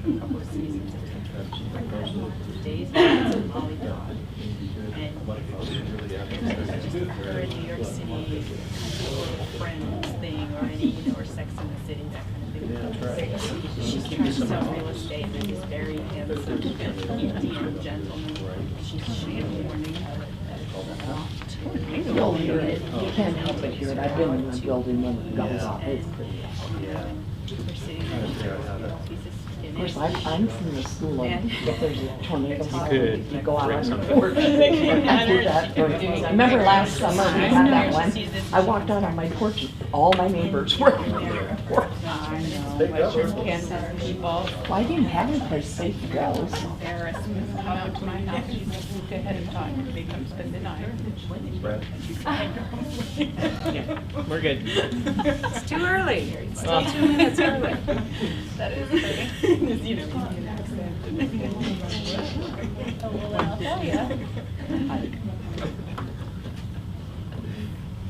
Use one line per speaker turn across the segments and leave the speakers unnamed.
a couple of seasons of days in Molly Dog. And or in New York City, Friends thing, or any, or Sex in the City, that kind of thing. Yeah, right. She's trying to sell real estate, and he's very handsome, Indian gentleman. She's warning her.
You'll hear it. You can't help but hear it. I've been in the building when it goes off. Of course, I'm from the school of if there's a tornado, you go out on the porch. I do that. Remember last summer we had that one? I walked out on my porch and all my neighbors were on their porch.
I know, but your Kansas people.
Well, I didn't have any place safe to go.
Embarrassment. Come out to my house. You just book ahead of time. They come spend the night.
We're good.
It's too early. It's still 2 minutes early. That is funny. You know, Indian accent. Oh, well, I'll tell ya.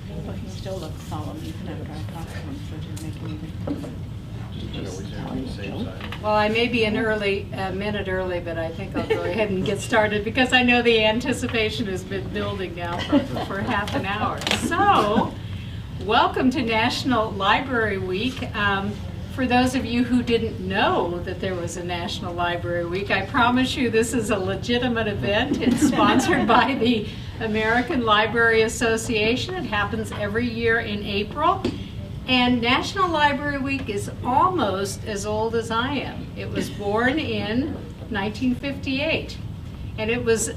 Well, he still looks solemn even after I talk to him, so it didn't make any.
Well, I may be a minute early, but I think I'll go ahead and get started because I know the anticipation has been building now for half an hour. So, welcome to National Library Week. For those of you who didn't know that there was a National Library Week, I promise you this is a legitimate event. It's sponsored by the American Library Association. It happens every year in April. And National Library Week is almost as old as I am. It was born in 1958. And it was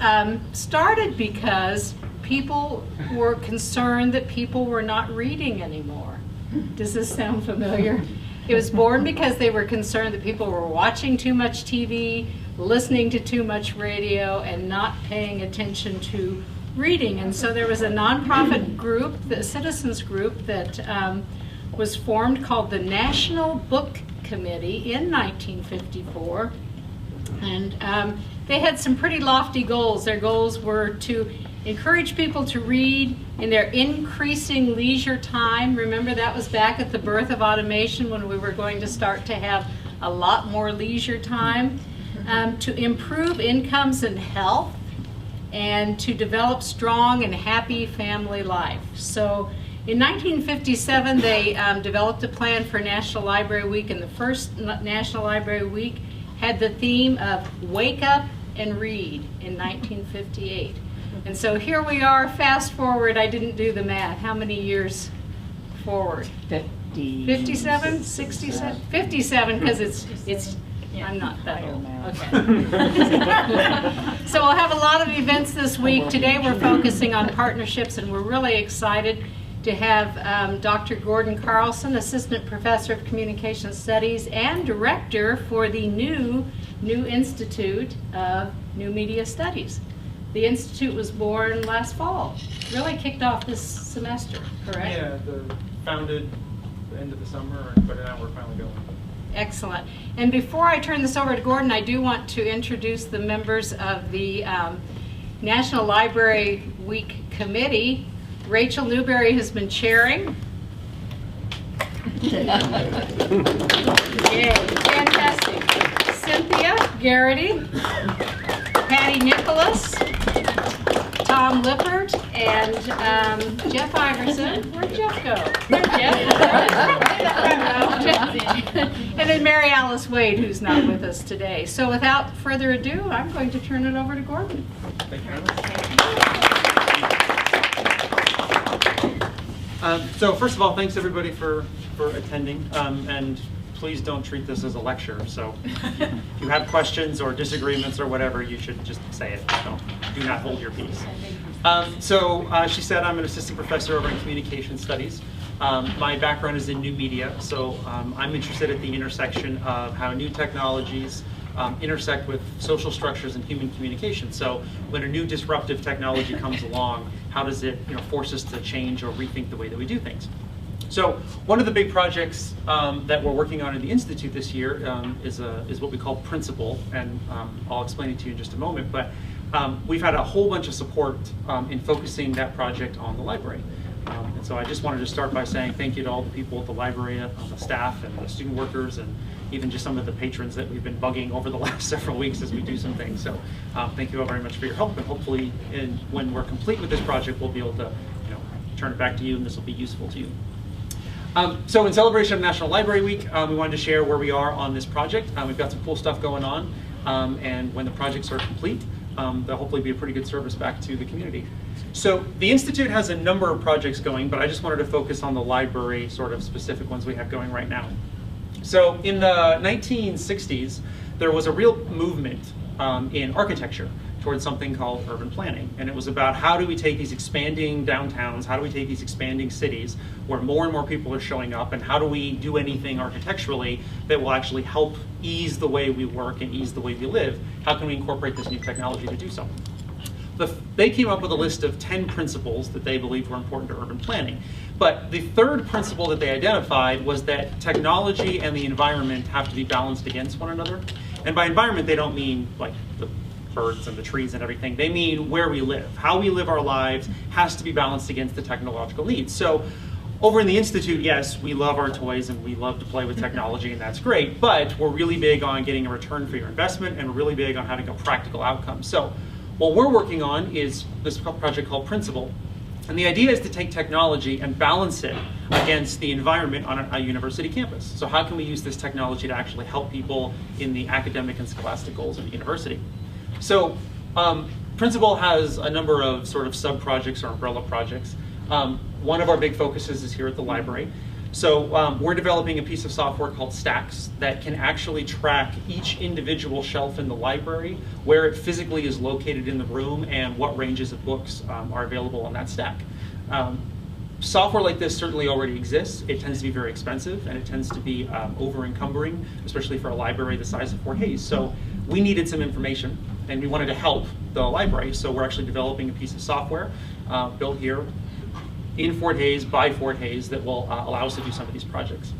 started because people were concerned that people were not reading anymore. Does this sound familiar? It was born because they were concerned that people were watching too much TV, listening to too much radio, and not paying attention to reading. And so there was a nonprofit group, the citizens group, that was formed called the National Book Committee in 1954. And they had some pretty lofty goals. Their goals were to encourage people to read in their increasing leisure time. Remember, that was back at the birth of automation when we were going to start to have a lot more leisure time. To improve incomes and health, and to develop strong and happy family life. So in 1957, they developed a plan for National Library Week, and the first National Library Week had the theme of Wake Up and Read in 1958. And so here we are, fast forward, I didn't do the math. How many years forward? 57? 67? 57, because it's I'm not that old. Okay. So we'll have a lot of events this week. Today we're focusing on partnerships, and we're really excited to have Dr. Gordon Carlson, Assistant Professor of Communication Studies and Director for the new Institute of New Media Studies. The Institute was born last fall. Really kicked off this semester, correct?
Yeah, founded the end of the summer, but now we're finally going.
Excellent. And before I turn this over to Gordon, I do want to introduce the members of the National Library Week Committee. Rachel Newberry has been chairing. Yay, fantastic. Cynthia Garrity, Patty Nicholas, Tom Lippert, and Jeff Iverson. Where'd Jeff go? There's Jeff. And then Mary Alice Wade, who's not with us today. So without further ado, I'm going to turn it over to Gordon.
Thank you very much. So first of all, thanks everybody for attending. And please don't treat this as a lecture. So if you have questions or disagreements or whatever, you should just say it. Do not hold your peace. She said I'm an assistant professor over in communication studies. My background is in new media, so I'm interested at the intersection of how new technologies intersect with social structures and human communication. So when a new disruptive technology comes along, how does it force us to change or rethink the way that we do things? So one of the big projects that we're working on in the Institute this year is what we call Principle, and I'll explain it to you in just a moment, but we've had a whole bunch of support in focusing that project on the library. And so I just wanted to start by saying thank you to all the people at the library, the staff and the student workers and even just some of the patrons that we've been bugging over the last several weeks as we do some things. So thank you all very much for your help, and hopefully when we're complete with this project, we'll be able to turn it back to you, and this will be useful to you. So in celebration of National Library Week, we wanted to share where we are on this project. We've got some cool stuff going on, and when the projects are complete, they'll hopefully be a pretty good service back to the community. So the Institute has a number of projects going, but I just wanted to focus on the library sort of specific ones we have going right now. So in the 1960s, there was a real movement in architecture towards something called urban planning. And it was about how do we take these expanding downtowns, how do we take these expanding cities where more and more people are showing up, and how do we do anything architecturally that will actually help ease the way we work and ease the way we live? How can we incorporate this new technology to do so? They came up with a list of 10 principles that they believed were important to urban planning. But the third principle that they identified was that technology and the environment have to be balanced against one another. And by environment, they don't mean like the birds and the trees and everything. They mean where we live. How we live our lives has to be balanced against the technological needs. So over in the Institute, yes, we love our toys and we love to play with technology, and that's great, but we're really big on getting a return for your investment, and we're really big on having a practical outcome. So what we're working on is this project called Principle. And the idea is to take technology and balance it against the environment on a university campus. So how can we use this technology to actually help people in the academic and scholastic goals of the university? So Principle has a number of sort of sub-projects or umbrella projects. One of our big focuses is here at the library. So we're developing a piece of software called Stacks that can actually track each individual shelf in the library, where it physically is located in the room, and what ranges of books are available on that stack. Software like this certainly already exists. It tends to be very expensive, and it tends to be over-encumbering, especially for a library the size of Fort Hays. So we needed some information, and we wanted to help the library. So we're actually developing a piece of software built here in Fort Hays by Fort Hays that will allow us to do some of these projects.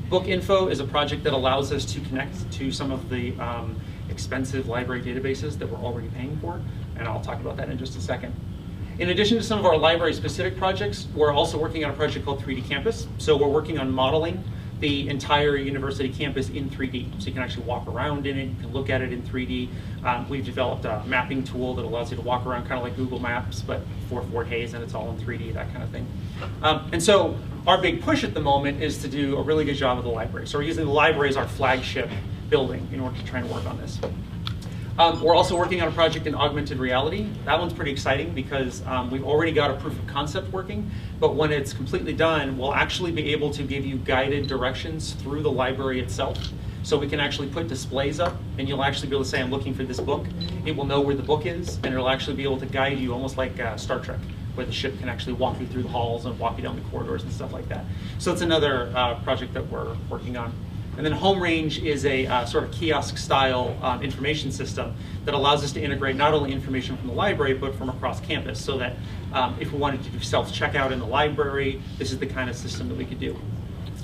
Book Info is a project that allows us to connect to some of the expensive library databases that we're already paying for, and I'll talk about that in just a second. In addition to some of our library-specific projects, we're also working on a project called 3D Campus. So we're working on modeling the entire university campus in 3D. So you can actually walk around in it, you can look at it in 3D. We've developed a mapping tool that allows you to walk around kind of like Google Maps, but for Fort Hays, and it's all in 3D, that kind of thing. And so our big push at the moment is to do a really good job of the library. So we're using the library as our flagship building in order to try and work on this. We're also working on a project in augmented reality. That one's pretty exciting because we've already got a proof of concept working, but when it's completely done, we'll actually be able to give you guided directions through the library itself. So we can actually put displays up, and you'll actually be able to say, I'm looking for this book. It will know where the book is, and it'll actually be able to guide you almost like Star Trek, where the ship can actually walk you through the halls and walk you down the corridors and stuff like that. So it's another project that we're working on. And then Home Range is a sort of kiosk-style information system that allows us to integrate not only information from the library, but from across campus, so that if we wanted to do self-checkout in the library, this is the kind of system that we could do.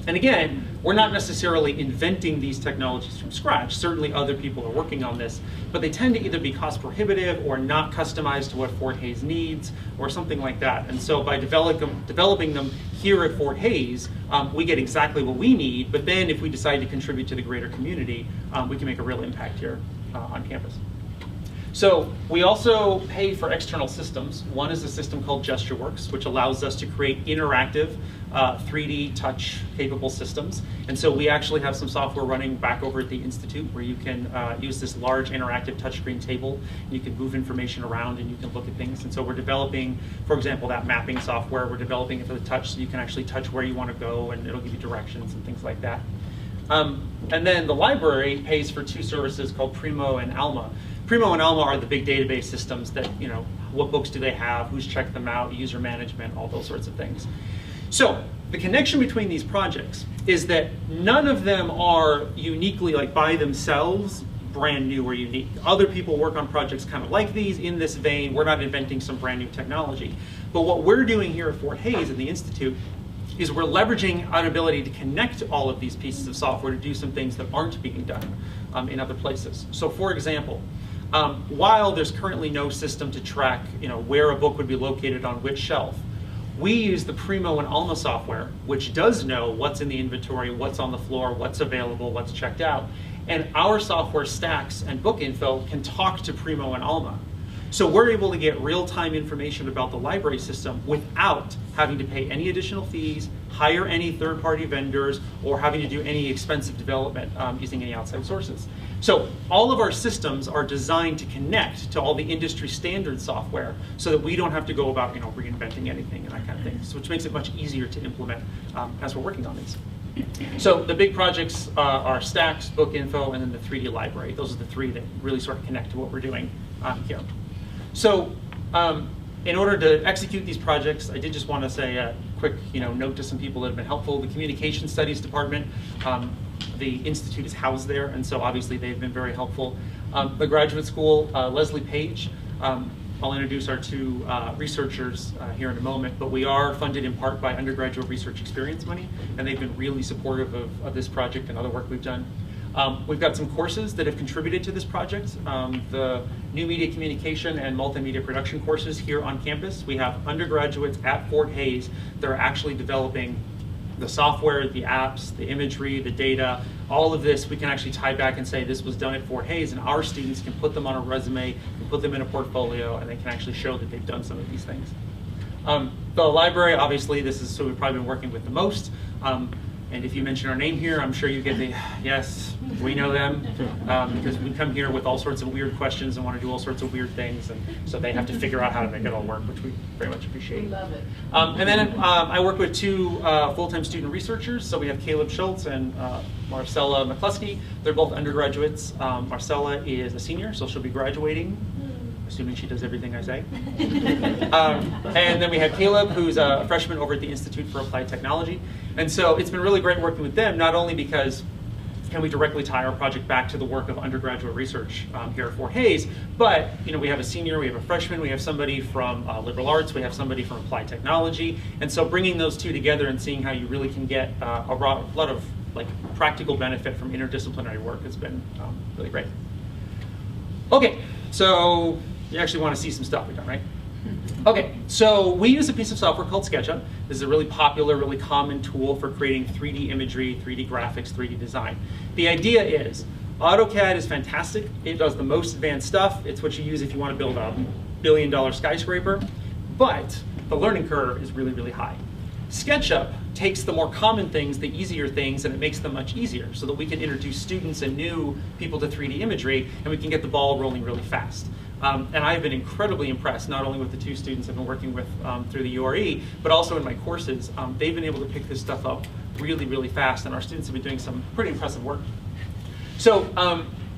And again, we're not necessarily inventing these technologies from scratch. Certainly other people are working on this, but they tend to either be cost prohibitive or not customized to what Fort Hays needs or something like that. And so by developing them here at Fort Hays, we get exactly what we need, but then if we decide to contribute to the greater community, we can make a real impact here on campus. So we also pay for external systems. One is a system called GestureWorks, which allows us to create interactive 3D touch capable systems. And so we actually have some software running back over at the Institute where you can use this large interactive touchscreen table. You can move information around and you can look at things. And so we're developing, for example, that mapping software. We're developing it for the touch so you can actually touch where you want to go and it'll give you directions and things like that. And then the library pays for two services called Primo and Alma. Primo and Alma are the big database systems that, what books do they have, who's checked them out, user management, all those sorts of things. So the connection between these projects is that none of them are uniquely, like by themselves, brand new or unique. Other people work on projects kind of like these in this vein. We're not inventing some brand new technology. But what we're doing here at Fort Hays in the Institute is we're leveraging our ability to connect all of these pieces of software to do some things that aren't being done in other places. So for example, while there's currently no system to track where a book would be located on which shelf, We use the Primo and Alma software, which does know what's in the inventory, what's on the floor, what's available, what's checked out. And our software stacks and book info can talk to Primo and Alma. So we're able to get real-time information about the library system without having to pay any additional fees, hire any third-party vendors, or having to do any expensive development using any outside sources. So all of our systems are designed to connect to all the industry standard software so that we don't have to go about reinventing anything and that kind of thing, so which makes it much easier to implement as we're working on these. So the big projects are Stacks, Book Info, and then the 3D library. Those are the three that really sort of connect to what we're doing here. So in order to execute these projects, I did just want to say a quick note to some people that have been helpful. The Communication Studies Department, the Institute is housed there, and so obviously they've been very helpful. The graduate school, Leslie Page, I'll introduce our two researchers here in a moment, but we are funded in part by undergraduate research experience money, and they've been really supportive of this project and other work we've done. We've got some courses that have contributed to this project. The New Media Communication and Multimedia Production courses here on campus. We have undergraduates at Fort Hays that are actually developing the software, the apps, the imagery, the data, all of this we can actually tie back and say this was done at Fort Hays, and our students can put them on a resume, can put them in a portfolio, and they can actually show that they've done some of these things. The library, obviously, this is who we've probably been working with the most. And if you mention our name here, I'm sure you get the, yes, we know them, because we come here with all sorts of weird questions and want to do all sorts of weird things, and so they have to figure out how to make it all work, which we very much appreciate.
We love it.
And then I work with two full-time student researchers, so we have Caleb Schultz and Marcella McCluskey. They're both undergraduates. Marcella is a senior, so she'll be graduating, assuming she does everything I say. And then we have Caleb, who's a freshman over at the Institute for Applied Technology. And so it's been really great working with them, not only because we directly tie our project back to the work of undergraduate research here at Fort Hays, but we have a senior, we have a freshman, we have somebody from liberal arts, we have somebody from applied technology. And so bringing those two together and seeing how you really can get a lot of practical benefit from interdisciplinary work has been really great. Okay, so you actually want to see some stuff we've done, right? Okay, so we use a piece of software called SketchUp. This is a really popular, really common tool for creating 3D imagery, 3D graphics, 3D design. The idea is, AutoCAD is fantastic. It does the most advanced stuff. It's what you use if you want to build a billion-dollar skyscraper, but the learning curve is really, really high. SketchUp takes the more common things, the easier things, and it makes them much easier so that we can introduce students and new people to 3D imagery, and we can get the ball rolling really fast. And I've been incredibly impressed, not only with the two students I've been working with through the URE, but also in my courses. They've been able to pick this stuff up really, really fast, and our students have been doing some pretty impressive work. So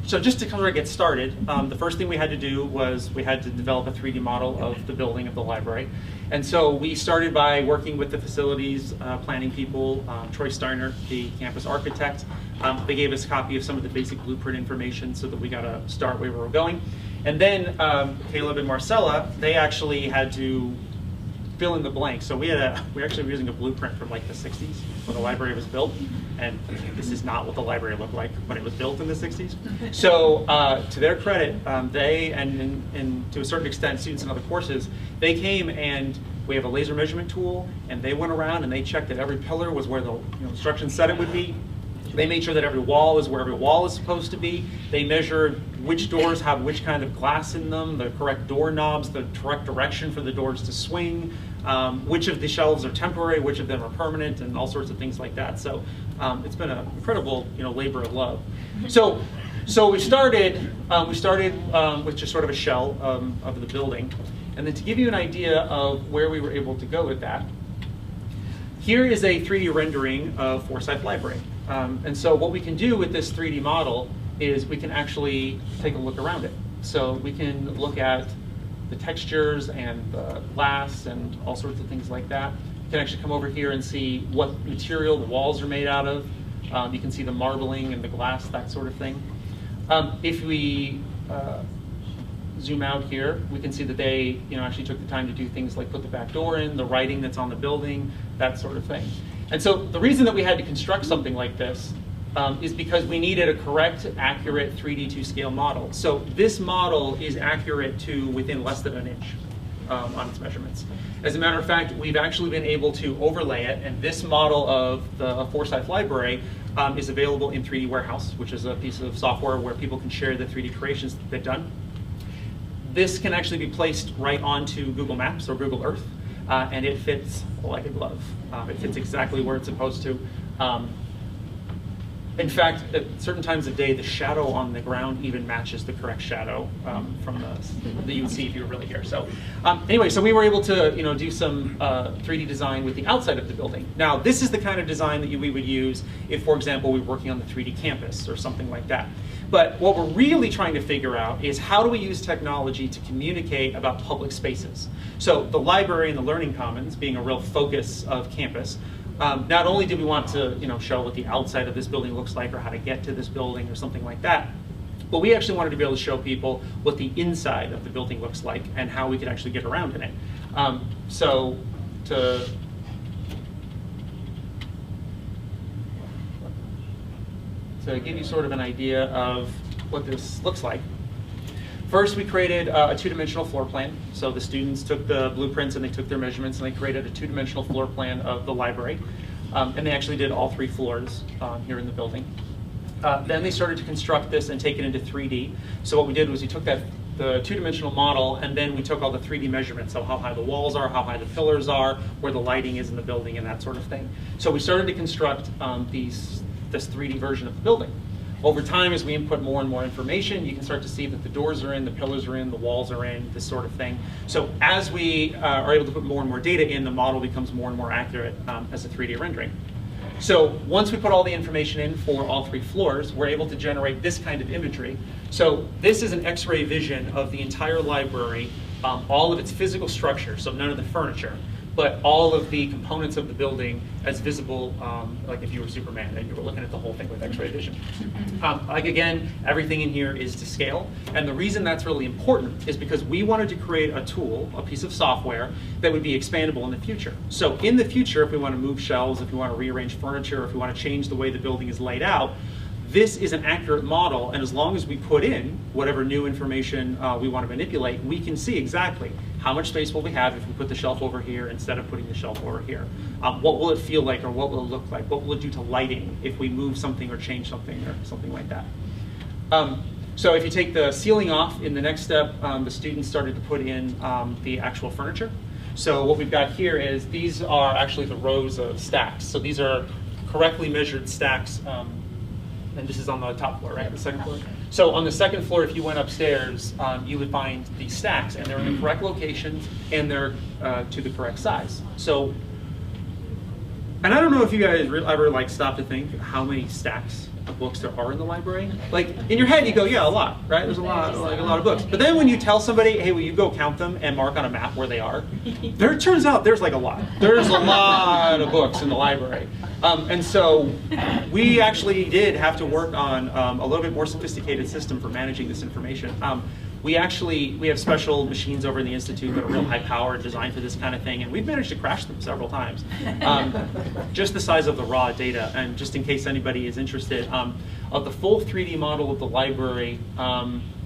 just to kind of get started, the first thing we had to do was we had to develop a 3D model of the building of the library. And so we started by working with the facilities planning people, Troy Steiner, the campus architect. They gave us a copy of some of the basic blueprint information so that we got to start where we were going. And then Caleb and Marcella, they actually had to fill in the blanks. So we actually were using a blueprint from like the 60s when the library was built. And this is not what the library looked like when it was built in the 60s. So to their credit, they, and to a certain extent, students in other courses, they came and we have a laser measurement tool, and they went around and they checked that every pillar was where the instructions said it would be. They made sure that every wall is where every wall is supposed to be. They measured which doors have which kind of glass in them, the correct door knobs, the correct direction for the doors to swing, which of the shelves are temporary, which of them are permanent, and all sorts of things like that. So it's been an incredible labor of love. So we started with just sort of a shell of the building. And then to give you an idea of where we were able to go with that, here is a 3D rendering of Forsyth Library. And so what we can do with this 3D model is we can actually take a look around it. So we can look at the textures and the glass and all sorts of things like that. You can actually come over here and see what material the walls are made out of. You can see the marbling and the glass, that sort of thing. If we zoom out here, we can see that they actually took the time to do things like put the back door in, the writing that's on the building, that sort of thing. And so the reason that we had to construct something like this is because we needed a correct, accurate 3D to scale model. So this model is accurate to within less than an inch. on its measurements. As a matter of fact, we've actually been able to overlay it, and this model of the Forsyth library is available in 3D Warehouse, which is a piece of software where people can share the 3D creations that they've done. This can actually be placed right onto Google Maps or Google Earth, and it fits like a glove. It fits exactly where it's supposed to. In fact, at certain times of day, the shadow on the ground even matches the correct shadow from that you would see if you were really here. So anyway, so we were able to do some 3D design with the outside of the building. Now, this is the kind of design that we would use if, for example, we were working on the 3D campus or something like that. But what we're really trying to figure out is how do we use technology to communicate about public spaces? So the library and the Learning Commons being a real focus of campus, not only do we want to show what the outside of this building looks like or how to get to this building or something like that, but we actually wanted to be able to show people what the inside of the building looks like and how we could actually get around in it. So to give you sort of an idea of what this looks like, first we created a two-dimensional floor plan. So the students took the blueprints and they took their measurements and they created a two-dimensional floor plan of the library. And they actually did all 3 floors here in the building. Then they started to construct this and take it into 3D. So what we did was we took the two-dimensional model and then we took all the 3D measurements, so how high the walls are, how high the pillars are, where the lighting is in the building and that sort of thing. So we started to construct this 3D version of the building. Over time, as we input more and more information, you can start to see that the doors are in, the pillars are in, the walls are in, this sort of thing. So as we are able to put more and more data in, the model becomes more and more accurate as a 3D rendering. So once we put all the information in for all 3 floors, we're able to generate this kind of imagery. So this is an X-ray vision of the entire library, all of its physical structure, so none of the furniture, but all of the components of the building as visible, like if you were Superman and you were looking at the whole thing with X-ray vision. Like again, everything in here is to scale. And the reason that's really important is because we wanted to create a tool, a piece of software that would be expandable in the future. So in the future, if we want to move shelves, if we want to rearrange furniture, if we want to change the way the building is laid out, this is an accurate model, and as long as we put in whatever new information we want to manipulate, we can see exactly how much space will we have if we put the shelf over here instead of putting the shelf over here. What will it feel like, or what will it look like? What will it do to lighting if we move something or change something or something like that? So if you take the ceiling off, in the next step, the students started to put in the actual furniture. So what we've got here is these are actually the rows of stacks. So these are correctly measured stacks. And this is on the top floor, right? The second floor? So on the second floor, if you went upstairs, you would find these stacks, and they're in the correct locations, and they're to the correct size. So, and I don't know if you guys ever stop to think how many stacks of books there are in the library. Like in your head, you go, yeah, a lot, right? There's a lot of books. But then when you tell somebody, hey, will you go count them and mark on a map where they are? It turns out there's like a lot. There's a lot of books in the library. And so we actually did have to work on a little bit more sophisticated system for managing this information. We have special machines over in the Institute that are real high powered, designed for this kind of thing, and we've managed to crash them several times. Just the size of the raw data, and just in case anybody is interested, of the full 3D model of the library,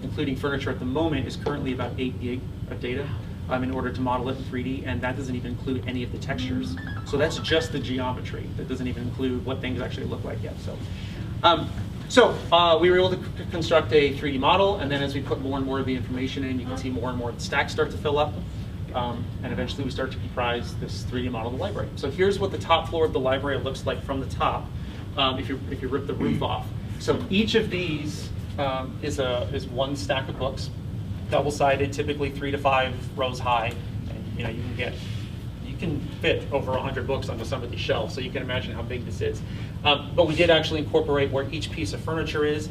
including furniture at the moment, is currently about 8 gig of data in order to model it in 3D, and that doesn't even include any of the textures. So that's just the geometry. That doesn't even include what things actually look like yet. So we were able to construct a 3D model, and then as we put more and more of the information in, you can see more and more of the stacks start to fill up, and eventually we start to comprise this 3D model of the library. So here's what the top floor of the library looks like from the top, if you rip the roof off. So each of these is one stack of books, double-sided, typically 3 to 5 rows high, and you can fit over 100 books onto some of these shelves, so you can imagine how big this is. But we did actually incorporate where each piece of furniture is.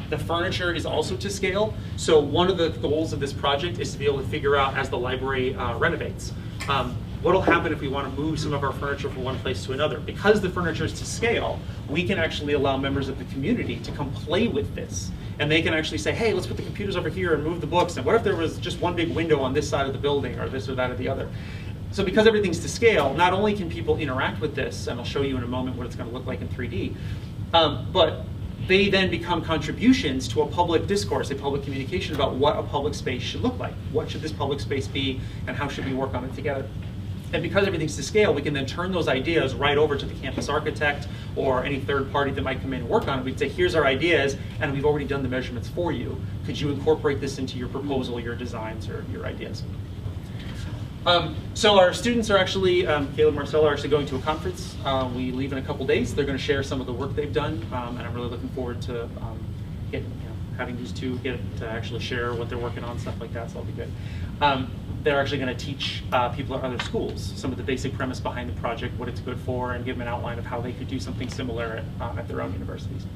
The furniture is also to scale, so one of the goals of this project is to be able to figure out, as the library renovates, what will happen if we want to move some of our furniture from one place to another. Because the furniture is to scale, we can actually allow members of the community to come play with this. And they can actually say, hey, let's put the computers over here and move the books, and what if there was just one big window on this side of the building, or this or that or the other. So because everything's to scale, not only can people interact with this, and I'll show you in a moment what it's going to look like in 3D, but they then become contributions to a public discourse, a public communication about what a public space should look like. What should this public space be, and how should we work on it together? And because everything's to scale, we can then turn those ideas right over to the campus architect or any third party that might come in and work on it. We'd say, here's our ideas, and we've already done the measurements for you. Could you incorporate this into your proposal, your designs, or your ideas? So our students are actually, Caleb and Marcella are actually going to a conference. We leave in a couple days. They're going to share some of the work they've done, and I'm really looking forward to having these two get to actually share what they're working on, stuff like that, so that'll be good. They're actually going to teach people at other schools some of the basic premise behind the project, what it's good for, and give them an outline of how they could do something similar at their own universities.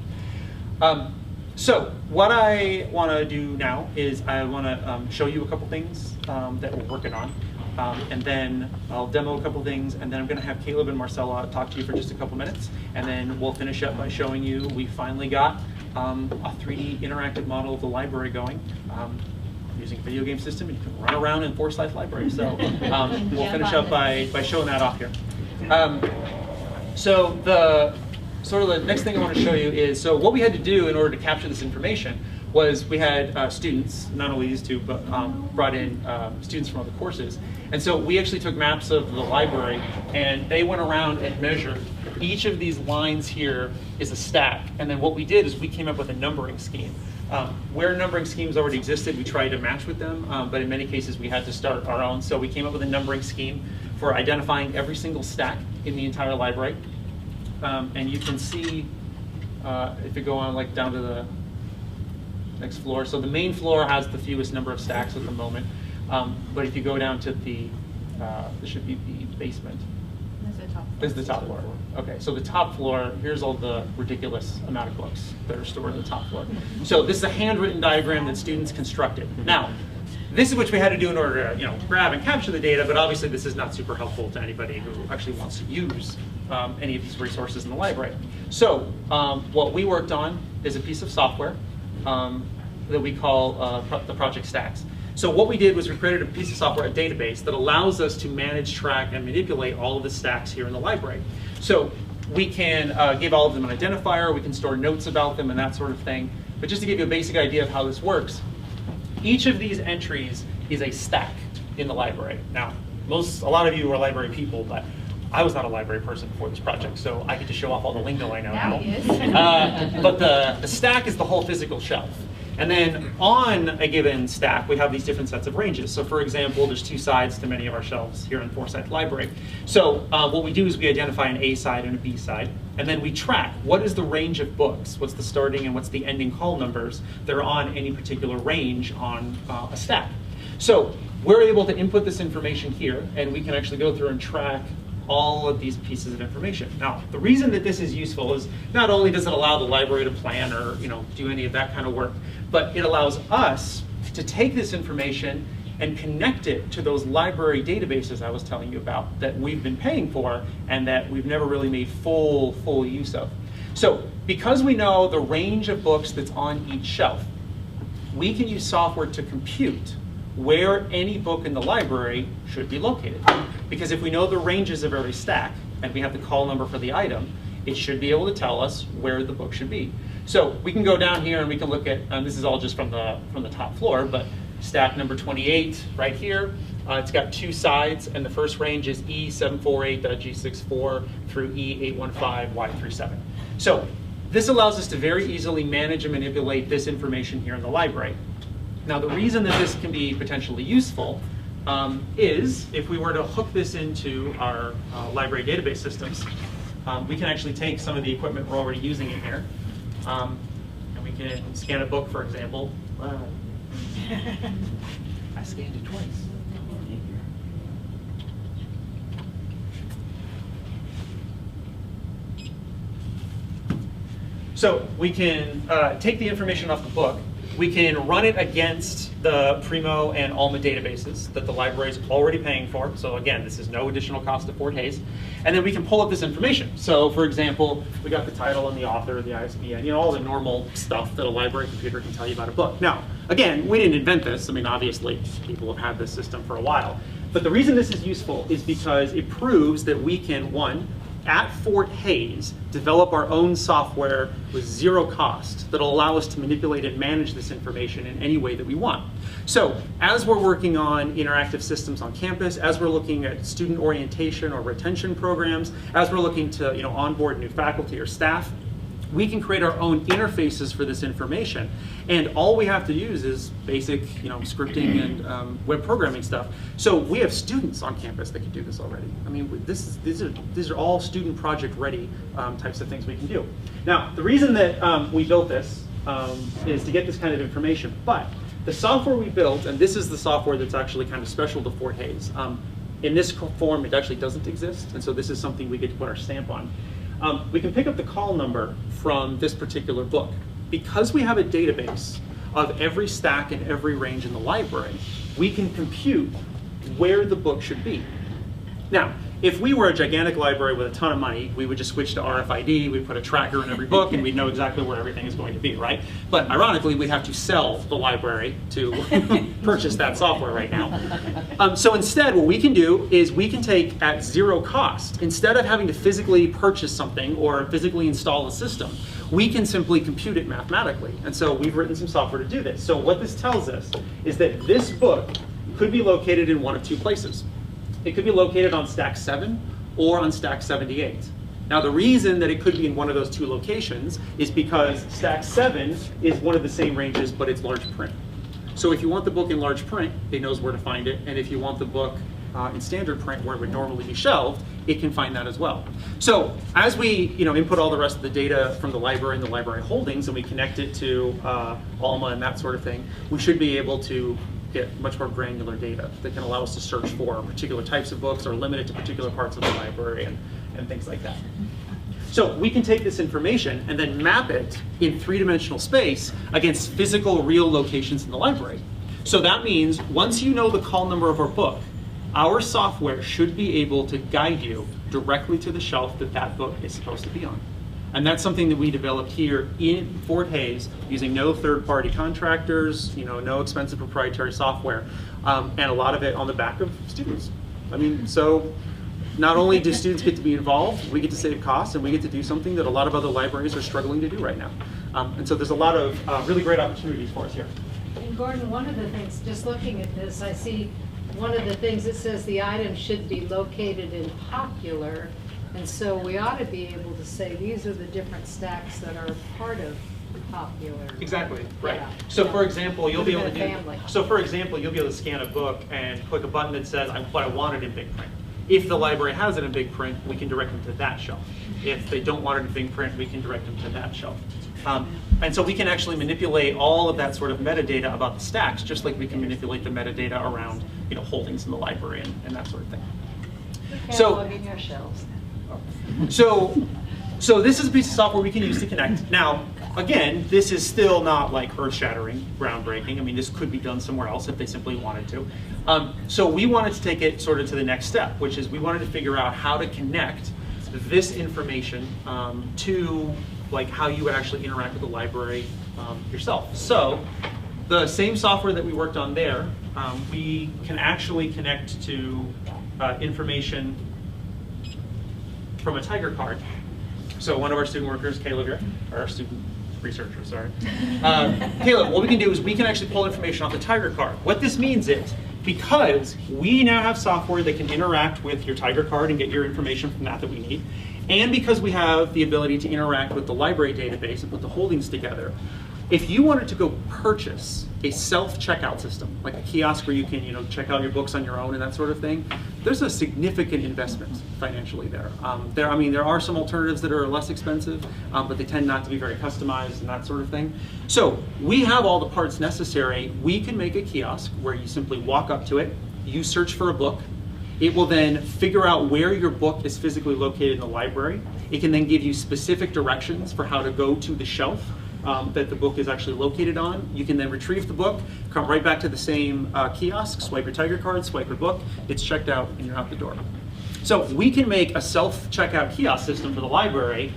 So what I want to do now is I want to show you a couple things that we're working on. And then I'll demo a couple things, and then I'm going to have Caleb and Marcella talk to you for just a couple minutes, and then we'll finish up by showing you we finally got a 3D interactive model of the library going using a video game system, and you can run around in Forsyth Library. So we'll finish up by showing that off here. So the next thing I want to show you is, so what we had to do in order to capture this information was we had students, not only these two, but brought in students from other courses. And so we actually took maps of the library, and they went around and measured. Each of these lines here is a stack. And then what we did is we came up with a numbering scheme. Where numbering schemes already existed, we tried to match with them, but in many cases we had to start our own. So we came up with a numbering scheme for identifying every single stack in the entire library. And you can see, if you go on like down to the next floor. So the main floor has the fewest number of stacks at the moment. But if you go down to the, this should be the basement. This is the top floor. Okay, so the top floor, here's all the ridiculous amount of books that are stored on the top floor. So this is a handwritten diagram that students constructed. Now, this is what we had to do in order to grab and capture the data, but obviously this is not super helpful to anybody who actually wants to use any of these resources in the library. So what we worked on is a piece of software that we call the project stacks. So what we did was we created a piece of software, a database, that allows us to manage, track, and manipulate all of the stacks here in the library. So we can give all of them an identifier, we can store notes about them and that sort of thing. But just to give you a basic idea of how this works, each of these entries is a stack in the library. Now, a lot of you are library people, but I was not a library person before this project, so I get to show off all the lingo I know now.
He is.
But the stack is the whole physical shelf. And then on a given stack, we have these different sets of ranges. So for example, there's two sides to many of our shelves here in Forsyth Library. So what we do is we identify an A side and a B side, and then we track what is the range of books, what's the starting and what's the ending call numbers that are on any particular range on a stack. So we're able to input this information here, and we can actually go through and track all of these pieces of information. Now, the reason that this is useful is not only does it allow the library to plan or do any of that kind of work, but it allows us to take this information and connect it to those library databases I was telling you about that we've been paying for and that we've never really made full use of. So because we know the range of books that's on each shelf, we can use software to compute where any book in the library should be located. Because if we know the ranges of every stack and we have the call number for the item, it should be able to tell us where the book should be. So we can go down here and we can look at, this is all just from the top floor, but stack number 28 right here, it's got two sides, and the first range is E748.G64 through E815Y37. So this allows us to very easily manage and manipulate this information here in the library. Now, the reason that this can be potentially useful is if we were to hook this into our library database systems, we can actually take some of the equipment we're already using in here, and we can scan a book, for example. I scanned it twice. So we can take the information off the book. We can run it against the Primo and Alma databases that the library is already paying for. So again, this is no additional cost to Fort Hays. And then we can pull up this information. So for example, we got the title and the author, the ISBN, all the normal stuff that a library computer can tell you about a book. Now, again, we didn't invent this. I mean, obviously, people have had this system for a while. But the reason this is useful is because it proves that we can, one, at Fort Hays, develop our own software with zero cost that'll allow us to manipulate and manage this information in any way that we want. So as we're working on interactive systems on campus, as we're looking at student orientation or retention programs, as we're looking to onboard new faculty or staff, we can create our own interfaces for this information. And all we have to use is basic scripting and web programming stuff. So we have students on campus that can do this already. I mean, these are all student project ready types of things we can do. Now, the reason that we built this is to get this kind of information. But the software we built, and this is the software that's actually kind of special to Fort Hays. In this form, it actually doesn't exist. And so this is something we get to put our stamp on. We can pick up the call number from this particular book. Because we have a database of every stack and every range in the library, we can compute where the book should be. Now, if we were a gigantic library with a ton of money, we would just switch to RFID, we'd put a tracker in every book, and we'd know exactly where everything is going to be, right? But ironically, we'd have to sell the library to purchase that software right now. So instead, what we can do is we can take at zero cost, instead of having to physically purchase something or physically install a system, we can simply compute it mathematically. And so we've written some software to do this. So what this tells us is that this book could be located in one of two places. It could be located on stack 7 or on stack 78. Now the reason that it could be in one of those two locations is because stack 7 is one of the same ranges, but it's large print. So if you want the book in large print, it knows where to find it. And if you want the book in standard print where it would normally be shelved, it can find that as well. So as we input all the rest of the data from the library and the library holdings, and we connect it to Alma and that sort of thing, we should be able to get much more granular data that can allow us to search for particular types of books or limit it to particular parts of the library and things like that. So we can take this information and then map it in three-dimensional space against physical, real locations in the library. So that means once you know the call number of our book, our software should be able to guide you directly to the shelf that that book is supposed to be on. And that's something that we developed here in Fort Hays using no third-party contractors, no expensive proprietary software, and a lot of it on the back of students. I mean, so not only do students get to be involved, we get to save costs, and we get to do something that a lot of other libraries are struggling to do right now. And so there's a lot of really great opportunities for us here.
And Gordon, one of the things, just looking at this, I see one of the things it says the item should be located in popular. And so we ought to be able to say these are the different stacks that are part of popular.
Exactly, right.
Yeah.
So for example, you'll be able to
Family.
scan a book and click a button that says, I want it in big print. If the library has it in big print, we can direct them to that shelf. If they don't want it in big print, we can direct them to that shelf. And so we can actually manipulate all of that sort of metadata about the stacks, just like we can manipulate the metadata around holdings in the library and that sort of thing. So,
in your shelves.
So this is a piece of software we can use to connect. Now, again, this is still not like earth-shattering, groundbreaking. I mean, this could be done somewhere else if they simply wanted to. So we wanted to take it sort of to the next step, which is we wanted to figure out how to connect this information to like how you would actually interact with the library yourself. So the same software that we worked on there, we can actually connect to information from a Tiger card. So one of our student workers, Caleb here, or our student researcher, sorry. Caleb, what we can do is we can actually pull information off the Tiger card. What this means is, because we now have software that can interact with your Tiger card and get your information from that we need, and because we have the ability to interact with the library database and put the holdings together, if you wanted to go purchase a self-checkout system, like a kiosk where you can check out your books on your own and that sort of thing, there's a significant investment financially there. There are some alternatives that are less expensive, but they tend not to be very customized and that sort of thing. So we have all the parts necessary. We can make a kiosk where you simply walk up to it, you search for a book. It will then figure out where your book is physically located in the library. It can then give you specific directions for how to go to the shelf that the book is actually located on. You can then retrieve the book, come right back to the same kiosk, swipe your Tiger card, swipe your book, it's checked out, and you're out the door. So we can make a self-checkout kiosk system for the library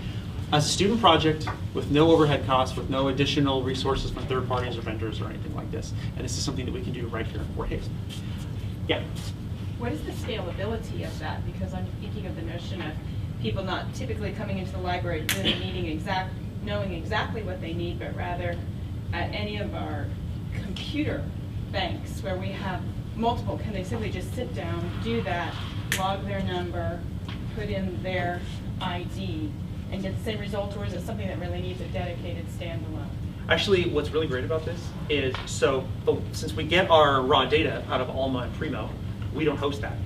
as a student project with no overhead costs, with no additional resources from third parties or vendors or anything like this. And this is something that we can do right here in Fort Hays. Yeah?
What is the scalability of that? Because I'm thinking of the notion of people not typically coming into the library really knowing exactly what they need, but rather at any of our computer banks where we have multiple, can they simply just sit down, do that, log their number, put in their ID, and get the same result, or is it something that really needs a dedicated standalone?
Actually, what's really great about this is, since we get our raw data out of Alma and Primo, we don't host that.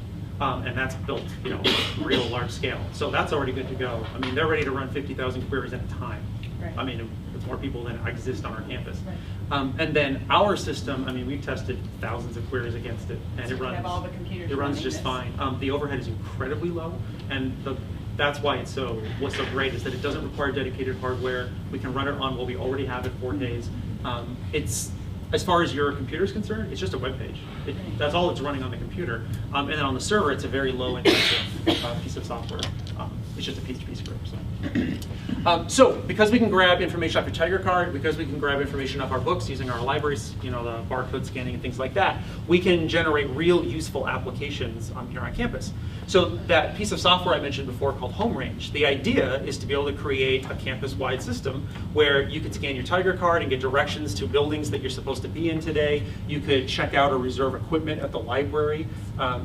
And that's built, real large scale. So that's already good to go. I mean, they're ready to run 50,000 queries at a time.
Right.
I mean, it's more people than exist on our campus.
Right.
And then our system, I mean, we've tested thousands of queries against it, and
So
it
we
runs.
have all the computers
It runs
running
just
this.
fine. The overhead is incredibly low, and that's why what's so great is that it doesn't require dedicated hardware. We can run it on what we already have at Forsyth. It's, as far as your computer is concerned, it's just a web page. That's all it's running on the computer. And then on the server, it's a very low intensive piece of software. It's just a PHP script. So because we can grab information off your Tiger card, because we can grab information off our books using our libraries, the barcode scanning and things like that, we can generate real useful applications here on campus. So that piece of software I mentioned before called Home Range, the idea is to be able to create a campus-wide system where you could scan your Tiger card and get directions to buildings that you're supposed to be in today. You could check out or reserve equipment at the library.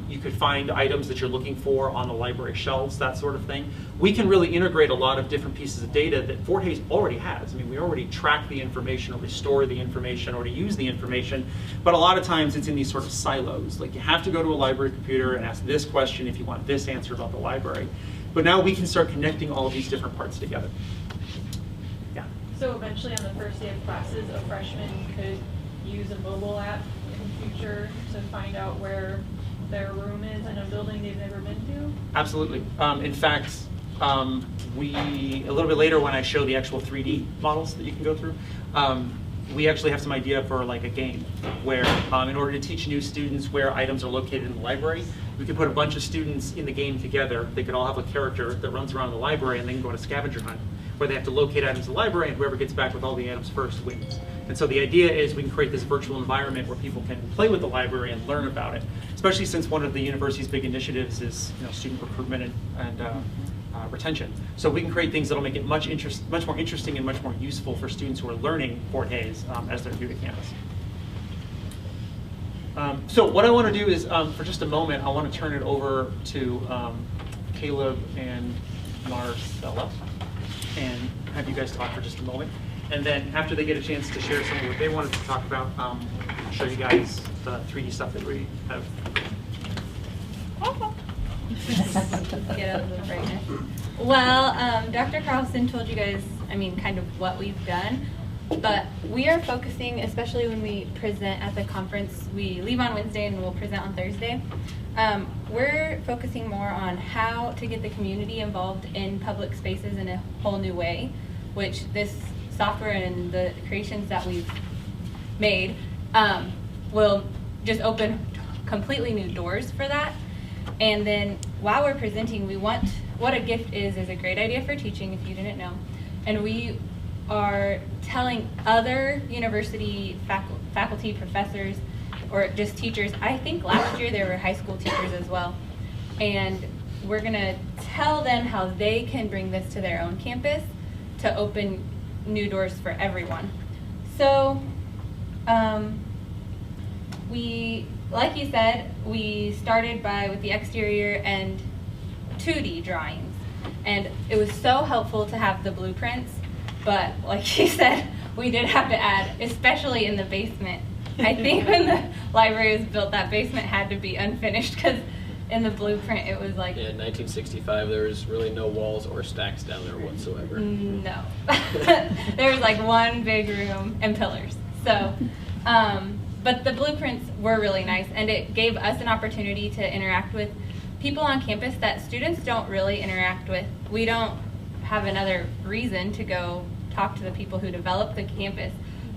You could find items that you're looking for on the library shelves, that sort of thing. We can really integrate a lot of different pieces of data that Forsyth already has. I mean, we already track the information, or we store the information, or to use the information, but a lot of times it's in these sort of silos. Like, you have to go to a library computer and ask this question if you want this answer about the library. But now we can start connecting all of these different parts together. Yeah.
So eventually on the first day of classes, a freshman could use a mobile app in the future to find out where their room is in a building they've never been to?
Absolutely. In fact, a little bit later when I show the actual 3D models that you can go through, we actually have some idea for like a game where in order to teach new students where items are located in the library, we could put a bunch of students in the game together. They could all have a character that runs around the library, and they can go on a scavenger hunt where they have to locate items in the library, and whoever gets back with all the items first wins. And so the idea is we can create this virtual environment where people can play with the library and learn about it, especially since one of the university's big initiatives is student recruitment and retention. So we can create things that'll make it much more interesting and much more useful for students who are learning Forsyth as they're new to campus. So what I want to do is, for just a moment, I want to turn it over to Caleb and Marcella and have you guys talk for just a moment. And then after they get a chance to share some of what they wanted to talk about, show you guys the 3D stuff that we have.
Get a little brightness. Well, Dr. Carlson told you guys, kind of what we've done, but we are focusing, especially when we present at the conference, we leave on Wednesday and we'll present on Thursday. We're focusing more on how to get the community involved in public spaces in a whole new way, which this software and the creations that we've made will just open completely new doors for that. And then while we're presenting, we want, what a gift is a great idea for teaching if you didn't know. And we are telling other university faculty, professors, or just teachers. I think last year there were high school teachers as well. And we're gonna tell them how they can bring this to their own campus to open new doors for everyone. So like you said, we started with the exterior and 2D drawings. And it was so helpful to have the blueprints, but like you said, we did have to add, especially in the basement. I think when the library was built, that basement had to be unfinished because in the blueprint it was like...
Yeah, in 1965 there was really no walls or stacks down there whatsoever.
No. There was like one big room and pillars. So, but the blueprints were really nice, and it gave us an opportunity to interact with people on campus that students don't really interact with. We don't have another reason to go talk to the people who develop the campus,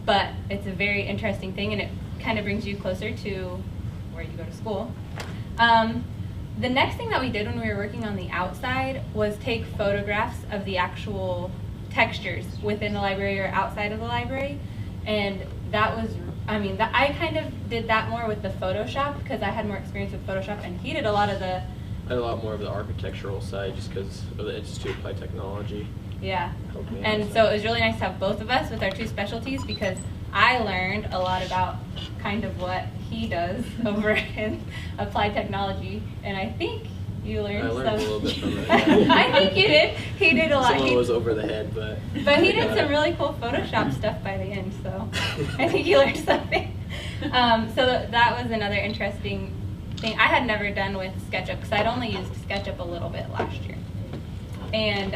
but it's a very interesting thing, and it kind of brings you closer to where you go to school. The next thing that we did when we were working on the outside was take photographs of the actual textures within the library or outside of the library, and that was, I kind of did that more with the Photoshop because I had more experience with Photoshop, and he did a lot of the
I had a lot more of the architectural side just because of the Institute of Applied Technology.
Yeah.
Helped me
And
out.
so it was really nice to have both of us with our two specialties because I learned a lot about kind of what he does over in applied technology, and I think you learned
I learned
some.
a little bit from it.
I think you did. He did a lot.
Someone
He-
was over the head, but
But he
I
did
got
some
it.
really cool Photoshop stuff by the end, so I think you learned something. That was another interesting thing I had never done with SketchUp because I'd only used SketchUp a little bit last year. And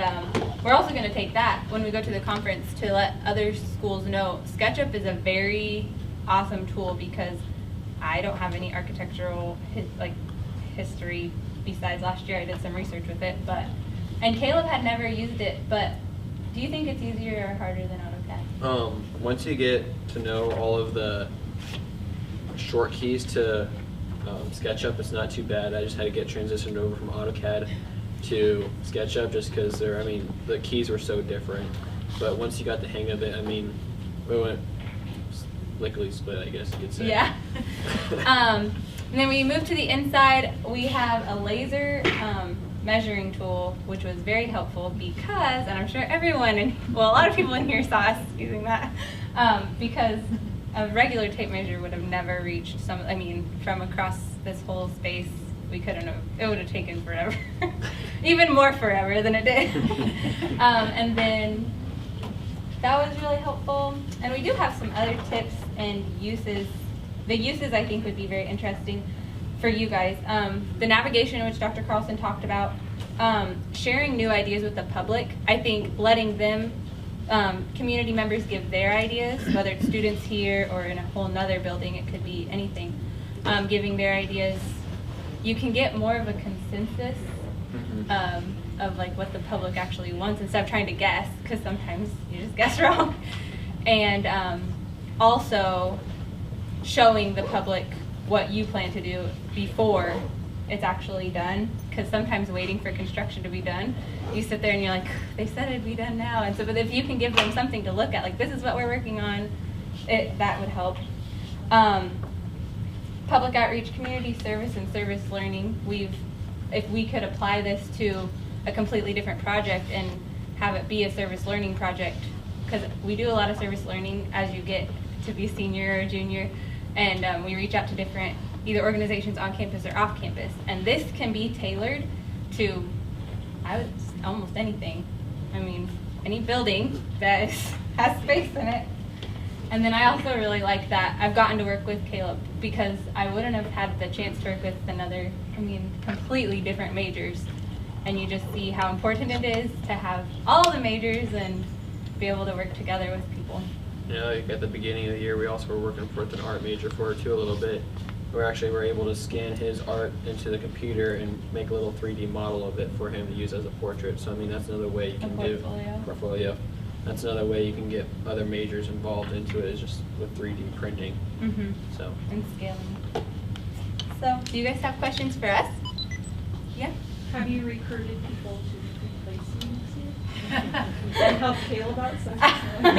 we're also going to take that when we go to the conference to let other schools know SketchUp is a very awesome tool because I don't have any architectural history besides last year. I did some research with it, and Caleb had never used it, but do you think it's easier or harder than AutoCAD?
Once you get to know all of the short keys to SketchUp, it's not too bad. I just had to get transitioned over from AutoCAD to SketchUp just because the keys were so different. But once you got the hang of it, we went lickety split, I guess you could say.
Yeah. And then we moved to the inside. We have a laser measuring tool, which was very helpful because, and I'm sure a lot of people in here saw us using that, because a regular tape measure would have never reached from across this whole space, we couldn't have, it would have taken forever. Even more forever than it did. And then that was really helpful. And we do have some other tips and uses. The uses I think would be very interesting for you guys. The navigation, which Dr. Carlson talked about, sharing new ideas with the public. I think letting them, community members give their ideas, whether it's students here or in a whole nother building, it could be anything, giving their ideas. You can get more of a consensus of what the public actually wants instead of trying to guess, because sometimes you just guess wrong. And also showing the public what you plan to do before it's actually done, because sometimes waiting for construction to be done, you sit there and you're like, they said it'd be done now. And so, but if you can give them something to look at, like, this is what we're working on, that would help. Public outreach, community service, and service learning. If we could apply this to a completely different project and have it be a service learning project, because we do a lot of service learning as you get to be senior or junior, and we reach out to different either organizations on campus or off campus, and this can be tailored to almost anything. Any building that has space in it. And then I also really like that I've gotten to work with Caleb, because I wouldn't have had the chance to work with completely different majors. And you just see how important it is to have all the majors and be able to work together with people.
Yeah, at the beginning of the year, we also were working with an art major for it too a little bit. We were able to scan his art into the computer and make a little 3D model of it for him to use as a portrait. So that's another way you can do portfolio. That's another way you can get other majors involved into it, is just with 3D printing. So.
And scaling. So, do you guys have questions for us? Yeah?
Have you recruited people to replace you this year? And help Caleb out some?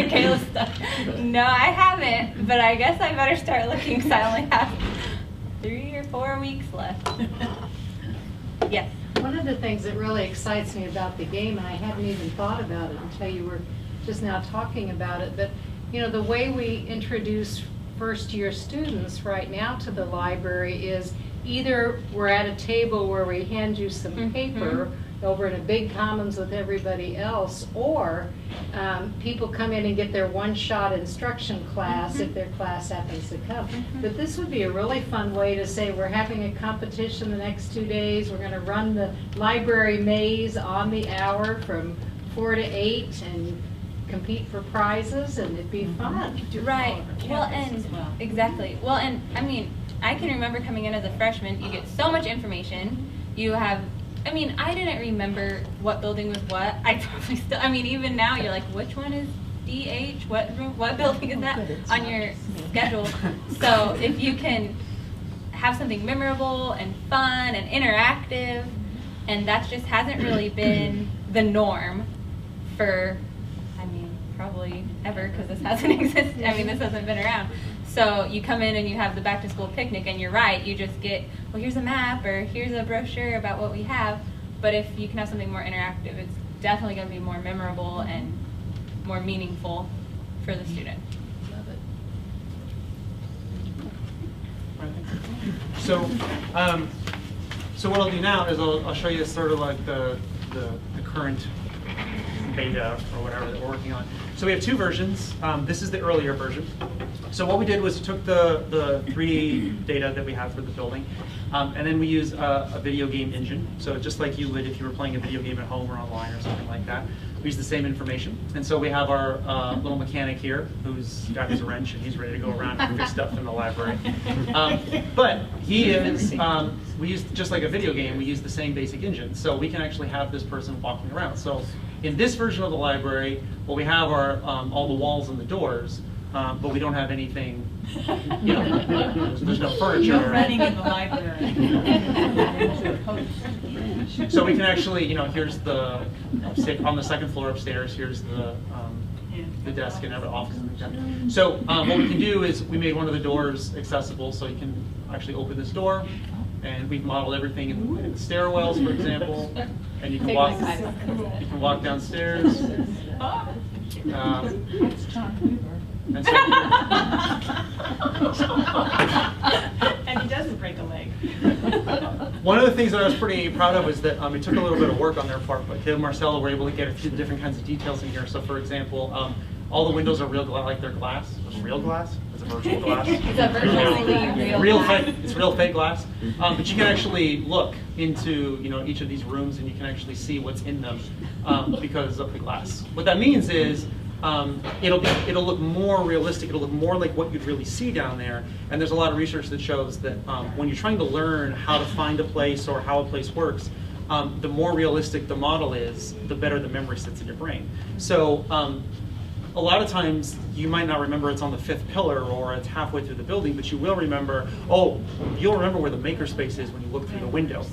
Caleb's stuff. No, I haven't, but I guess I better start looking because I only have 3 or 4 weeks left. Yes.
One of the things that really excites me about the game, and I hadn't even thought about it until you were just now talking about it, but the way we introduce first-year students right now to the library is either we're at a table where we hand you some paper over in a big commons with everybody else, or people come in and get their one-shot instruction class if their class happens to come. But this would be a really fun way to say we're having a competition the next 2 days. We're going to run the library maze on the hour from 4 to 8 and compete for prizes, and it'd be fun.
Right. Well, and exactly. Well, and I can remember coming in as a freshman, you get so much information. You have, I didn't remember what building was what. I probably still, even now you're like, which one is DH? What building is that on your schedule? So if you can have something memorable and fun and interactive, and that just hasn't really been the norm for, probably ever, because this hasn't existed. This hasn't been around. So you come in and you have the back to school picnic, and you're right, you just get, well, here's a map or here's a brochure about what we have. But if you can have something more interactive, it's definitely going to be more memorable and more meaningful for the student.
Love it.
So, so what I'll do now is I'll show you sort of like the current beta or whatever that we're working on. So we have two versions. This is the earlier version. So what we did was took the 3D data that we have for the building, and then we use a video game engine. So just like you would if you were playing a video game at home or online or something like that. We use the same information. And so we have our little mechanic here who's got his wrench and he's ready to go around and fix stuff in the library. But he is, we use, just like a video game, we use the same basic engine. So we can actually have this person walking around. So in this version of the library, what we have are all the walls and the doors, but we don't have anything, you know, there's no furniture.
No running in the library.
So we can actually, you know, here's the, on the second floor upstairs, here's the desk and every office and things like that. So what we can do is we made one of the doors accessible, so you can actually open this door, and we've modeled everything in the stairwells, for example, and you can walk downstairs. And, so,
and he doesn't break a leg.
one of the things that I was pretty proud of was that it took a little bit of work on their part, but Kim and Marcella were able to get a few different kinds of details in here. So for example, all the windows are real glass, like they're glass. It's real glass. It's a virtual glass.
It's a virtually real glass.
Fake, it's real fake glass. But you can actually look into, you know, each of these rooms, and you can actually see what's in them because of the glass. What that means is it'll look more realistic. It'll look more like what you'd really see down there. And there's a lot of research that shows that when you're trying to learn how to find a place or how a place works, the more realistic the model is, the better the memory sits in your brain. So a lot of times you might not remember it's on the 5th pillar or it's halfway through the building, but you will remember, you'll remember where the makerspace is when you look through the window.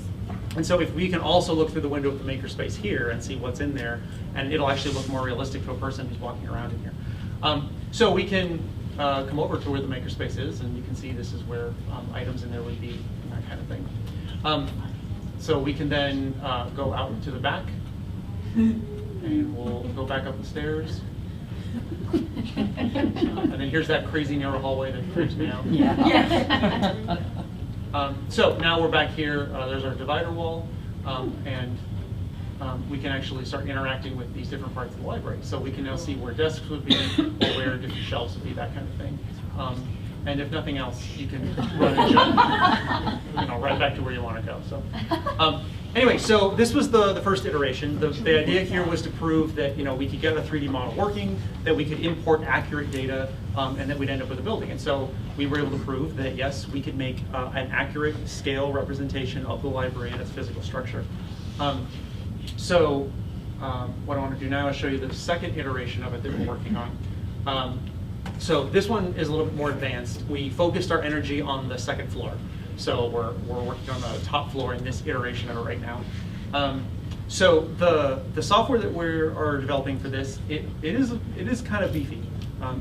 And so if we can also look through the window of the makerspace here and see what's in there, and it'll actually look more realistic to a person who's walking around in here. So we can come over to where the makerspace is, and you can see this is where items in there would be, and that kind of thing. So we can then go out to the back, and we'll go back up the stairs. And then here's that crazy narrow hallway that freaks me out.
Yeah.
So now we're back here. There's our divider wall, and we can actually start interacting with these different parts of the library. So we can now see where desks would be, or where different shelves would be, that kind of thing. And if nothing else, you can run and jump, you know, right back to where you want to go. So, anyway, so this was the first iteration. The idea here was to prove that, you know, we could get a 3D model working, that we could import accurate data, and that we'd end up with a building. And so we were able to prove that yes, we could make an accurate scale representation of the library and its physical structure. So what I want to do now is show you the second iteration of it that we're working on. So this one is a little bit more advanced. We focused our energy on the second floor. So we're working on the top floor in this iteration of it right now. So the software that we are developing for this, it is kind of beefy.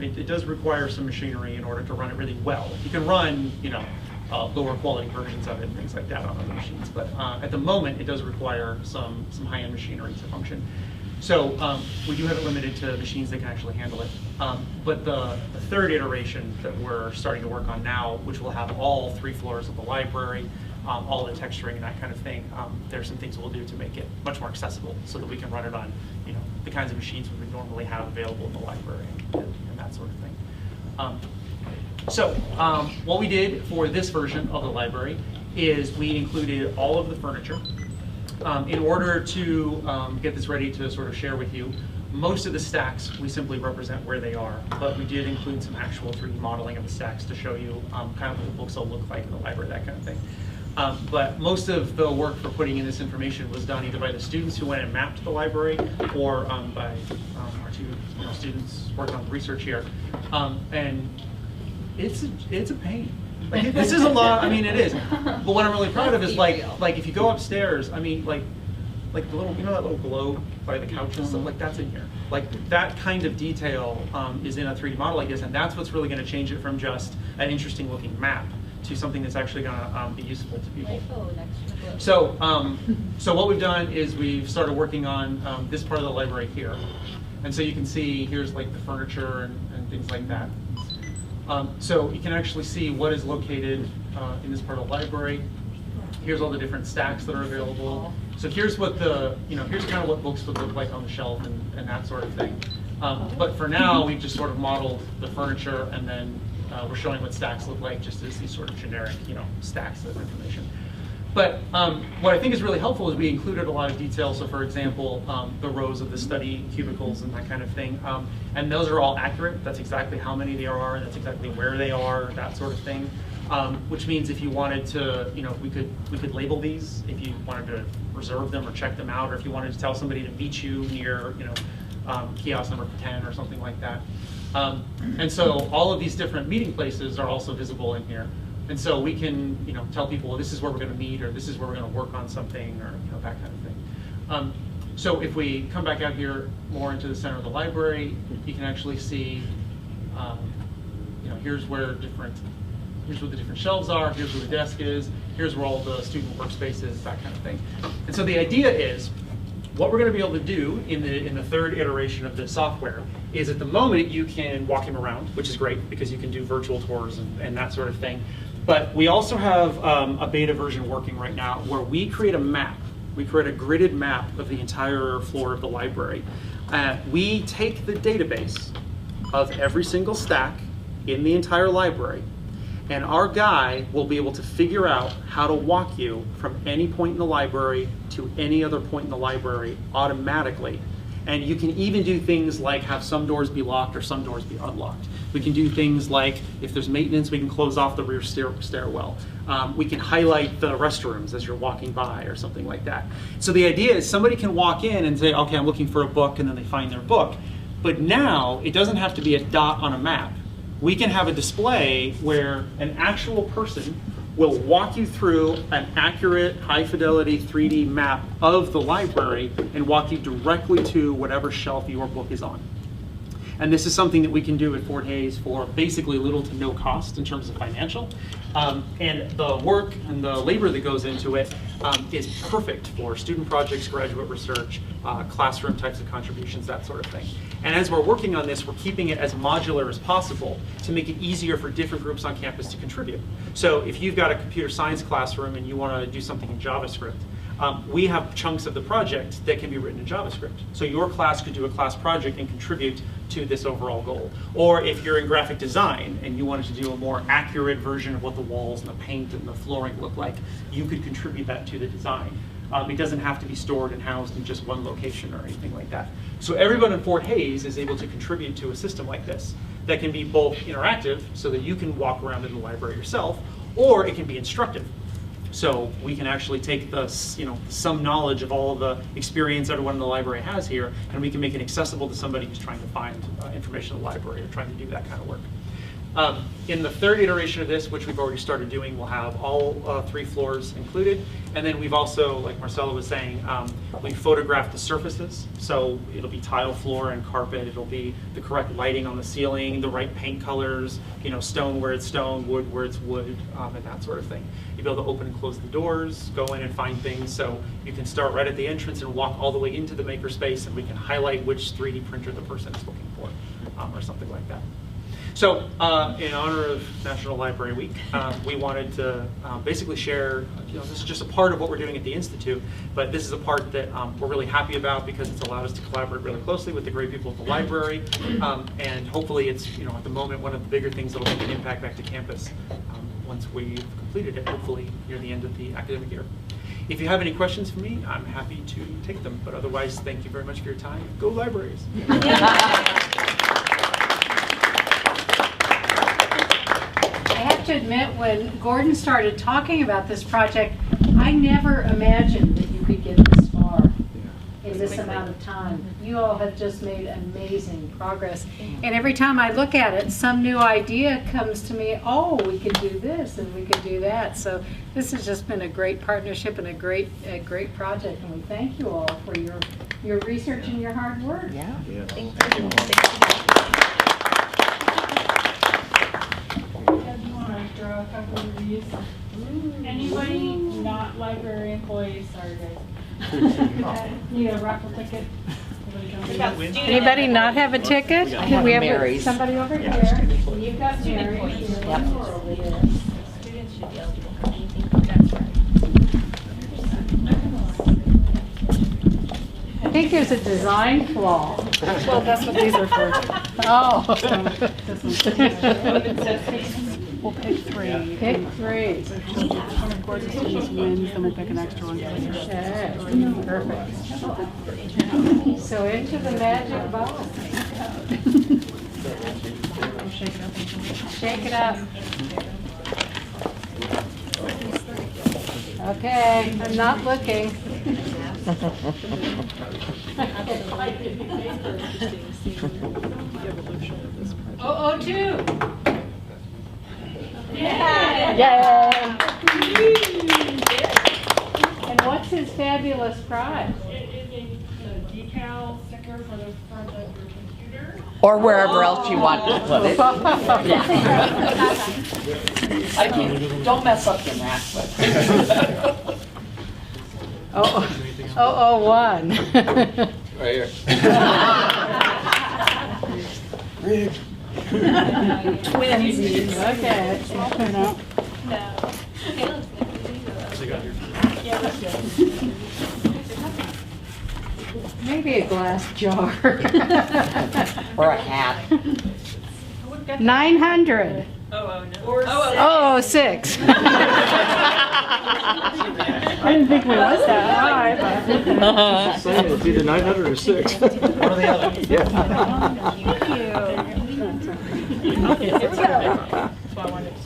It does require some machinery in order to run it really well. You can run, you know, lower quality versions of it and things like that on other machines, but at the moment it does require some high-end machinery to function. So we do have it limited to machines that can actually handle it. But the third iteration that we're starting to work on now, which will have all 3 floors of the library, all the texturing and that kind of thing, there's some things we'll do to make it much more accessible so that we can run it on, you know, the kinds of machines we would normally have available in the library and that sort of thing. So what we did for this version of the library is we included all of the furniture. In order to get this ready to sort of share with you, most of the stacks we simply represent where they are, but we did include some actual 3D modeling of the stacks to show you kind of what the books will look like in the library, that kind of thing. But most of the work for putting in this information was done either by the students who went and mapped the library, or by our 2 students working on the research here. And it's a pain. Like, this is a lot. I mean, it is. But what I'm really proud of is like if you go upstairs, I mean, like like the little, that little globe by the couch and stuff, like that's in here. Like that kind of detail is in a 3D model like this, and that's what's really going to change it from just an interesting looking map to something that's actually going to be useful to people. So, so what we've done is we've started working on this part of the library here. And so you can see here's like the furniture and things like that. So you can actually see what is located in this part of the library. Here's all the different stacks that are available. So here's what here's kind of what books would look like on the shelf and that sort of thing. But for now, we've just sort of modeled the furniture, and then we're showing what stacks look like just as these sort of generic, stacks of information. But what I think is really helpful is we included a lot of detail. So for example, the rows of the study cubicles and that kind of thing. And those are all accurate. That's exactly how many there are, and that's exactly where they are, that sort of thing. Which means if you wanted to, we could label these if you wanted to reserve them or check them out, or if you wanted to tell somebody to meet you near, kiosk number 10 or something like that. And so all of these different meeting places are also visible in here. And so we can, tell people, well, this is where we're going to meet, or this is where we're going to work on something, or that kind of thing. So if we come back out here more into the center of the library, you can actually see, here's where the different shelves are, here's where the desk is, here's where all the student workspace is, that kind of thing. And so the idea is, what we're going to be able to do in the third iteration of this software is at the moment you can walk him around, which is great because you can do virtual tours and that sort of thing. But we also have a beta version working right now where we create a map. We create a gridded map of the entire floor of the library. We take the database of every single stack in the entire library, and our guy will be able to figure out how to walk you from any point in the library to any other point in the library automatically. And you can even do things like have some doors be locked or some doors be unlocked. We can do things like, if there's maintenance, we can close off the rear stairwell. We can highlight the restrooms as you're walking by or something like that. So the idea is somebody can walk in and say, okay, I'm looking for a book, and then they find their book. But now it doesn't have to be a dot on a map. We can have a display where an actual person will walk you through an accurate, high-fidelity 3D map of the library and walk you directly to whatever shelf your book is on. And this is something that we can do at Fort Hays for basically little to no cost in terms of financial. And the work and the labor that goes into it is perfect for student projects, graduate research, classroom types of contributions, that sort of thing. And as we're working on this, we're keeping it as modular as possible to make it easier for different groups on campus to contribute. So if you've got a computer science classroom and you want to do something in JavaScript, we have chunks of the project that can be written in JavaScript. So your class could do a class project and contribute to this overall goal. Or if you're in graphic design and you wanted to do a more accurate version of what the walls and the paint and the flooring look like, you could contribute that to the design. It doesn't have to be stored and housed in just one location or anything like that. So everyone in Fort Hays is able to contribute to a system like this that can be both interactive, so that you can walk around in the library yourself, or it can be instructive. So we can actually take the, some knowledge of all of the experience everyone in the library has here, and we can make it accessible to somebody who's trying to find information in the library or trying to do that kind of work. In the third iteration of this, which we've already started doing, we'll have all 3 floors included. And then we've also, like Marcella was saying, we photographed the surfaces. So it'll be tile floor and carpet. It'll be the correct lighting on the ceiling, the right paint colors, stone where it's stone, wood where it's wood, and that sort of thing. You'll be able to open and close the doors, go in and find things. So you can start right at the entrance and walk all the way into the makerspace, and we can highlight which 3D printer the person is looking for, or something like that. So in honor of National Library Week, we wanted to basically share, this is just a part of what we're doing at the Institute, but this is a part that we're really happy about because it's allowed us to collaborate really closely with the great people at the library, and hopefully it's, at the moment, one of the bigger things that will make an impact back to campus once we've completed it, hopefully near the end of the academic year. If you have any questions for me, I'm happy to take them, but otherwise, thank you very much for your time. Go Libraries!
I have to admit, when Gordon started talking about this project, I never imagined that you could get this far in this amount of time. You all have just made amazing progress. And every time I look at it, some new idea comes to me, oh, we could do this and we could do that. So this has just been a great partnership and a great project. And we thank you all for your research and your hard work.
Yeah.
Thank you.
You want to draw a couple of these? Anybody not library employees, sorry guys. Need a raffle ticket?
Anybody not have a ticket?
have
We have
Mary's.
somebody over here. You've got Mary.
Yep.
Students should be eligible for anything. That's right.
I think there's a design flaw.
Well, that's what these are for.
Oh.
We'll pick 3.
Pick 3.
One of Gordon's students wins, then we'll pick an extra one.
Okay, perfect. So into the magic box. Shake it up. Okay, I'm not looking. 002. Yeah.
Yay!
And what's his fabulous prize?
It is a decal sticker for the front of your computer.
Or wherever else you want to put it. Don't mess up the math book.
001.
Right here.
Twinsies.
Okay.
Small print out.
No.
Maybe a glass jar.
Or a hat.
900.
Oh, no.
006.
I didn't think we was that high, but.
Saying it's either 900 or 6. One or the other.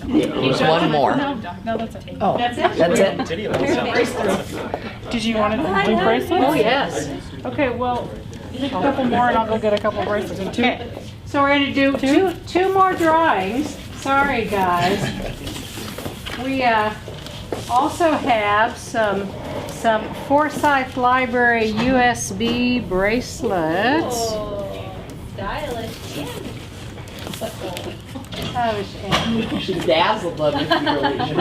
There's one more.
No, that's it.
Oh, that's it.
Did you want a blue bracelet?
Oh, yes.
Okay, well, pick a couple more and I'll go get a couple bracelets. And 2.
Okay. So we're going to do two more drawings. Sorry, guys. We also have some Forsyth Library USB bracelets.
Oh, stylish.
Oh, shit.
She's dazzled them if you really should.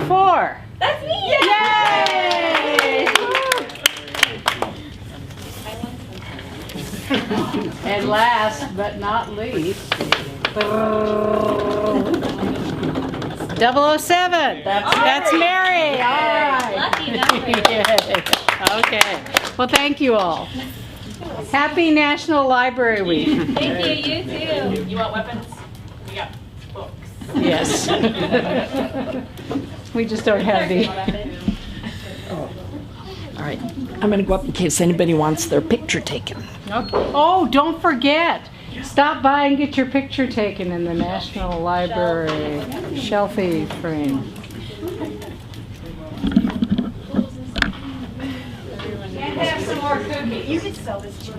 004.
That's me!
Yay! And last but not least, 007. That's Mary. All right.
Lucky number.
Yay. Okay. Well, thank you all. Happy National Library Week.
Thank you, you too.
You want weapons? We got books.
Yes. We just don't have the.
All right, I'm going to go up in case anybody wants their picture taken.
Okay. Oh, don't forget. Stop by and get your picture taken in the National Library shelfie frame. And have some more cookies.
You could sell this to